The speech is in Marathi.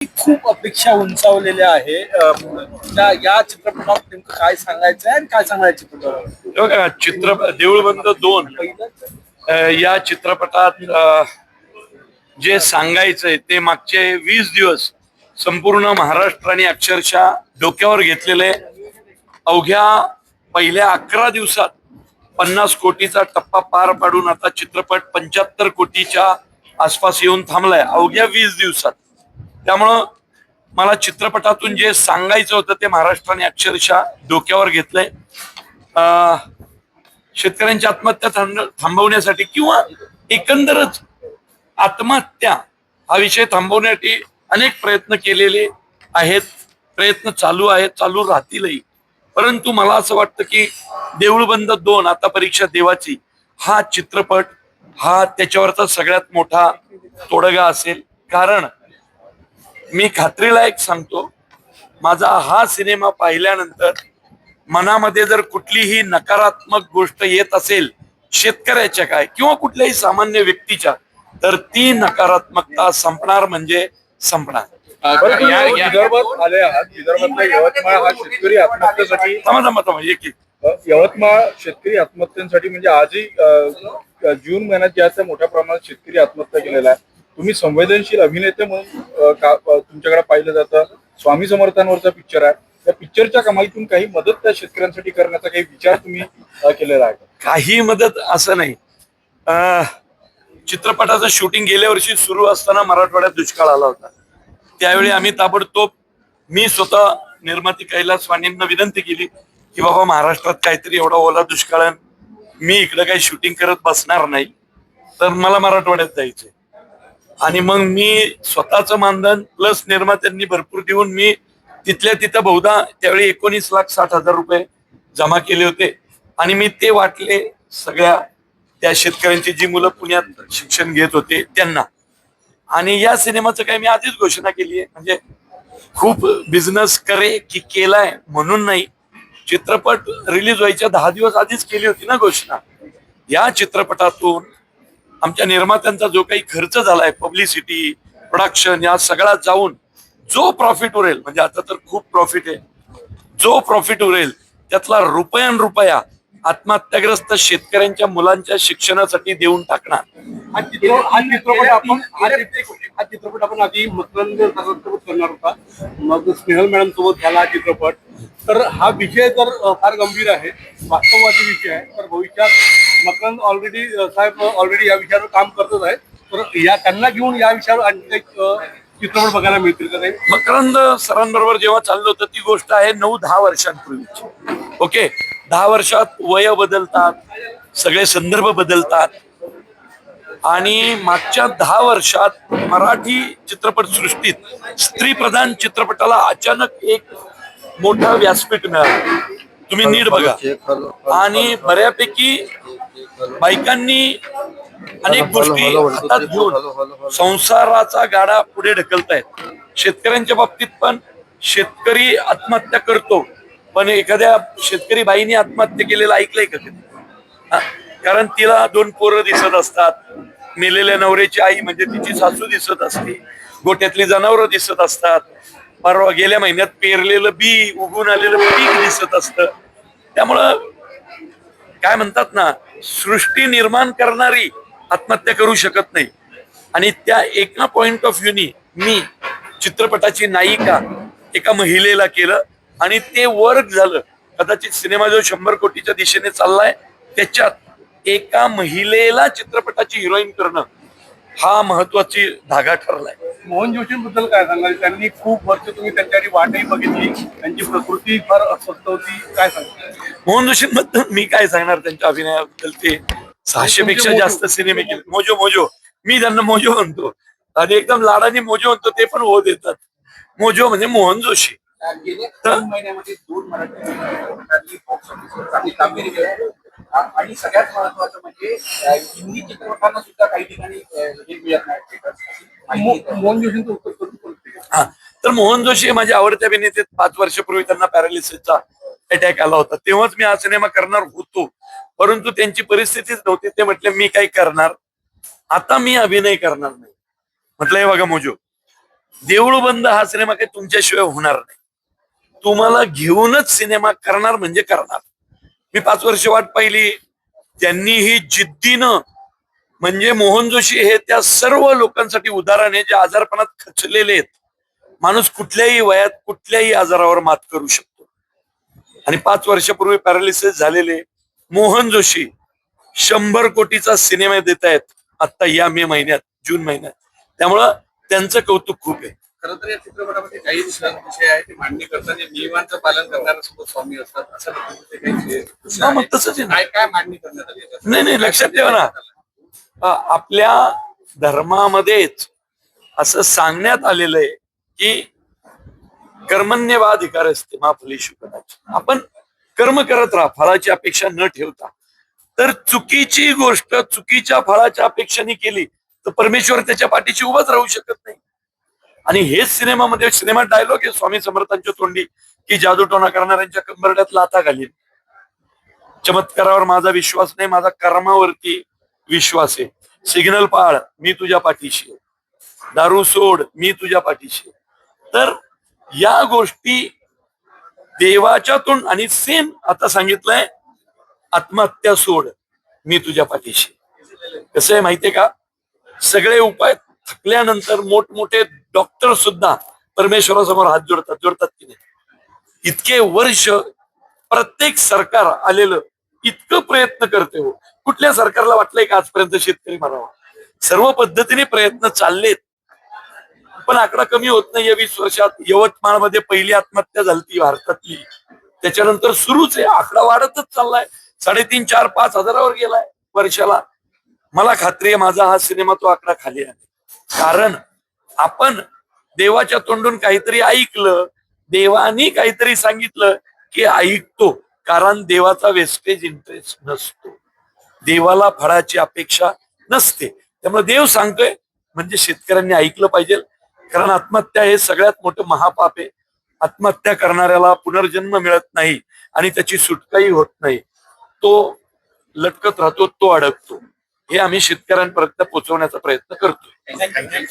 खूप अपेक्षा उंचावलेल्या आहे या चित्रपटात नेमकं काय सांगायचं आहे आणि काय सांगायचं चित्रपटावर बघा देऊळबंद 2 या चित्रपटात जे सांगायचंय ते मागचे 20 दिवस संपूर्ण महाराष्ट्राने अक्षरशः डोक्यावर घेतलेले. अवघ्या पहिल्या 11 दिवसात 50 कोटीचा टप्पा पार पाडून आता चित्रपट 75 कोटीच्या आसपास येऊन थांबलाय अवघ्या 20 दिवसात. त्यामुळं मला चित्रपटातून जे सांगायचं होतं ते महाराष्ट्राने अक्षरशः डोक्यावर घेतलंय. शेतकऱ्यांच्या आत्महत्या थांबवण्यासाठी किंवा एकंदरच आत्महत्या हा विषय थांबवण्यासाठी अनेक प्रयत्न केलेले आहेत. प्रयत्न चालू आहेत, चालू राहतीलही. परंतु मला असं वाटतं की देऊळबंद 2 आता परीक्षा देवाची हा चित्रपट हा त्याच्यावरचा सगळ्यात मोठा तोडगा असेल. कारण मी खात्रीला एक सांगतो, माझा हा सिनेमा पाहिल्यानंतर मनामध्ये जर कुठलीही नकारात्मक गोष्ट येत असेल शेतकऱ्याच्या काय किंवा कुठल्याही सामान्य व्यक्तीच्या, तर ती नकारात्मकता संपणार म्हणजे संपणार. विदर्भात आले आहात. विदर्भातल्या यवतमाळ हा शेतकरी आत्महत्येसाठी यवतमाळ शेतकरी आत्महत्यांसाठी म्हणजे आजही जून महिन्यात जास्त मोठ्या प्रमाणात शेतकरी आत्महत्या केलेला आहे. तुम्ही संवेदनशील अभिनेते म्हणून तुमच्याकडे पाहिलं जातं. स्वामी समर्थांवरचा पिक्चर आहे. त्या पिक्चरच्या कमाईतून काही मदत त्या शेतकऱ्यांसाठी करण्याचा काही विचार तुम्ही केलेला आहे? काही मदत असं नाही. चित्रपटाचं शूटिंग गेल्या वर्षी सुरू असताना मराठवाड्यात दुष्काळ आला होता. त्यावेळी आम्ही ताबडतोब मी स्वतः निर्माती कैलास वाणींना विनंती केली की बाबा महाराष्ट्रात काहीतरी एवढा ओला दुष्काळ आहे, मी इकडे काही शूटिंग करत बसणार नाही, तर मला मराठवाड्यात जायचंय. आणि मग मी स्वतःचं मानधन प्लस निर्मात्यांनी भरपूर देऊन मी तिथल्या तिथं बहुधा त्यावेळी 19,60,000 रुपये जमा केले होते आणि मी ते वाटले सगळ्या त्या शेतकऱ्यांची जी मुलं पुण्यात शिक्षण घेत होते त्यांना. आणि या सिनेमाचं काही मी आधीच घोषणा केली आहे, म्हणजे खूप बिझनेस करे की केलाय म्हणून नाही, चित्रपट रिलीज व्हायच्या 10 दिवस आधीच केली होती ना घोषणा. या चित्रपटातून आमच्या निर्मात्यांचा जो काही खर्च झालाय, पब्लिसिटी, प्रोडक्शन, या सगळा जाऊन जो प्रॉफिट उरेल, म्हणजे आता तर खूप प्रॉफिट आहे, जो प्रॉफिट उरेल त्यातला रुपया आत्महत्याग्रस्त शेतकऱ्यांच्या मुलांच्या शिक्षणासाठी देऊन टाकणार. हा चित्रपट आपण आधी मकरंद करणार होता, मग स्नेहल मॅडम सोबत झाला चित्रपट. तर हा विषय तर फार गंभीर आहे, वास्तववादी विषय आहे. तर भविष्यात मकरंद साहेब ऑलरेडी या विषयावर काम करतच आहे. तर त्यांना घेऊन या विषयावर आणखी एक चित्रपट बघायला मिळतील का काही? मकरंद सरांबरोबर जेव्हा चाललं होतं ती गोष्ट आहे 9-10 वर्षांपूर्वीची. ओके, 10 वर्षात वय बदलतात, सगळे संदर्भ बदलतात. आणि मागच्या 10 वर्षात मराठी चित्रपट सृष्टीत स्त्री प्रधान चित्रपटाला अचानक एक मोठं व्यासपीठ मिळालं. तुम्ही नीट बघा. आणि बऱ्यापैकी बायकांनी अनेक गोष्टी हातात घेऊन संसाराचा गाडा पुढे ढकलतायत. शेतकऱ्यांच्या बाबतीत पण शेतकरी आत्महत्या करतो, पण एखाद्या शेतकरी बाईने आत्महत्या केलेलं ऐकलंय का कधी? कारण तिला 2 पोरं दिसत असतात, मेलेल्या नवऱ्याची आई म्हणजे तिची सासू दिसत असते, गोट्यातली जनावरं दिसत असतात, परवा गेल्या महिन्यात पेरलेलं बी, उगून आलेलं पीक दिसत असतं. त्यामुळं काय म्हणतात ना, सृष्टी निर्माण करणारी आत्महत्या करू शकत नाही. आणि त्या एका पॉइंट ऑफ व्ह्यूनी मी चित्रपटाची नायिका एका महिलेला केलं आणि ते वर्क झालं. कदाचित सिनेमा जो 100 कोटीच्या दिशेने चाललाय त्याच्यात एका महिलेला चित्रपटाची हिरोईन करणं हा महत्वाची धागा ठरलाय. मोहन जोशींबद्दल काय सांगाल? त्यांनी खूप वर्ष तुम्ही त्यांच्यासाठी वाटही बघितली, त्यांची प्रकृती फार अस्वस्थ होती, काय सांगाल? मोहन जोशींबद्दल मी काय सांगणार, त्यांच्या अभिनयाबद्दल. ते 600 पेक्षा जास्त सिनेमे केले. मोजो मी त्यांना मोजो म्हणतो आणि एकदम लाडाने मोजो म्हणतो, ते पण हो देतात. मोजो म्हणजे मोहन जोशी. गेल्या 3 महिन्यामध्ये 2 मराठी चित्रपटांनी बॉक्स ऑफिसवर चांगली कामगिरी केली आणि सगळ्यात महत्वाचं म्हणजे हिंदी चित्रपटांना सुद्धा काही ठिकाणी हे मिळत नाही. मोहन जोशींचं उत्तर हा, तर मोहन जोशी हे माझे आवडते अभिनेते. 5 वर्षापूर्वी त्यांना पॅरालिसिसचा अटॅक आला होता, तेव्हाच मी हा सिनेमा करणार होतो, परंतु त्यांची परिस्थितीच नव्हती. ते म्हटले मी काय करणार, आता मी अभिनय करणार नाही. म्हटलं हे बघा मोजो, देऊळ बंद हा सिनेमा काही तुमच्याशिवाय होणार नाही. तुम्हाला घेऊनच सिनेमा करणार म्हणजे करणार. मी 5 वर्ष वाट पाहिली. त्यांनीही जिद्दीनं, म्हणजे मोहन जोशी हे त्या सर्व लोकांसाठी उदाहरण आहे जे आजारपणात खचलेले आहेत. माणूस कुठल्याही वयात कुठल्याही आजारावर मात करू शकतो. आणि 5 वर्षापूर्वी पॅरालिसिस झालेले मोहन जोशी 100 कोटीचा सिनेमा देत आहेत आता या मे महिन्यात, जून महिन्यात. त्यामुळं त्यांचं कौतुक खूप आहे. खरं तर या चित्रपटामध्ये काही विषय आहे ते मांडणी करताना नियमांचं पालन करणारे सुद्धा स्वामी असतात, असं ते काही विषय हा, मग आहेत. तसंच आहे ना. काय काय मांडणी करण्यात आली याच्यात? नाही नाही, लक्षात ठेवा ना, आपल्या धर्मामध्येच असं सांगण्यात आलेलं आहे की कर्मण्यवाधिकार असते माफलेशु कदाचित. आपण कर्म करत राहा फळाची अपेक्षा न ठेवता. तर चुकीची गोष्ट चुकीच्या फळाच्या अपेक्षाने केली तर परमेश्वर त्याच्या पाठीशी उभाच राहू शकत नाही. आणि हेच सिनेमा डायलॉग आहे स्वामी समर्थांच्या तोंडी की जादूटोणा करणाऱ्यांच्या कंबरड्यात लाथा घालीन. चमत्कारावर माझा विश्वास नाही, माझा कर्मावरती विश्वास आहे. सिग्नल पाळ, मी तुझ्या पाठीशी आहे. दारू सोड, मी तुझ्या पाठीशी आहे. तर या गोष्टी देवाच्या तोंड, आणि सेम आता सांगितलंय आत्महत्या सोड, मी तुझ्या पाठीशी. कसं आहे माहितीये का, सगळे उपाय थकल्यानंतर मोठमोठे डॉक्टर सुद्धा परमेश्वरासमोर हात जोडतात की नाही. इतके वर्ष प्रत्येक सरकार आलेलं इतकं प्रयत्न करते हो. कुठल्या सरकारला वाटलंय का आजपर्यंत शेतकरी मरावा? सर्व पद्धतीने प्रयत्न चाललेत, पण आकडा कमी होत नाही. 20 वर्षात यवतमाळमध्ये पहिली आत्महत्या झाली भारतातली, त्याच्यानंतर सुरूच आहे, आकडा वाढतच चाललाय. 3.5, 4, 5 हजारावर गेलाय वर्षाला. मला खात्री आहे माझा हा सिनेमा तो आकडा खाली आहे. कारण आपण देवाच्या तोंडून काहीतरी ऐकलं, देवानी काहीतरी सांगितलं की ऐकतो. कारण देवाचा वेस्टेज इंटरेस्ट नसतो, देवाला फळाची अपेक्षा नसते. त्यामुळे देव सांगतोय म्हणजे शेतकऱ्यांनी ऐकलं पाहिजे. कारण आत्महत्या हे सगळ्यात मोठं महापाप आहे. आत्महत्या करणाऱ्याला पुनर्जन्म मिळत नाही आणि त्याची सुटकाही होत नाही. तो लटकत राहतो, तो अडकतो. हे आम्ही शेतकऱ्यांपर्यंत पोहोचवण्याचा प्रयत्न करतोय.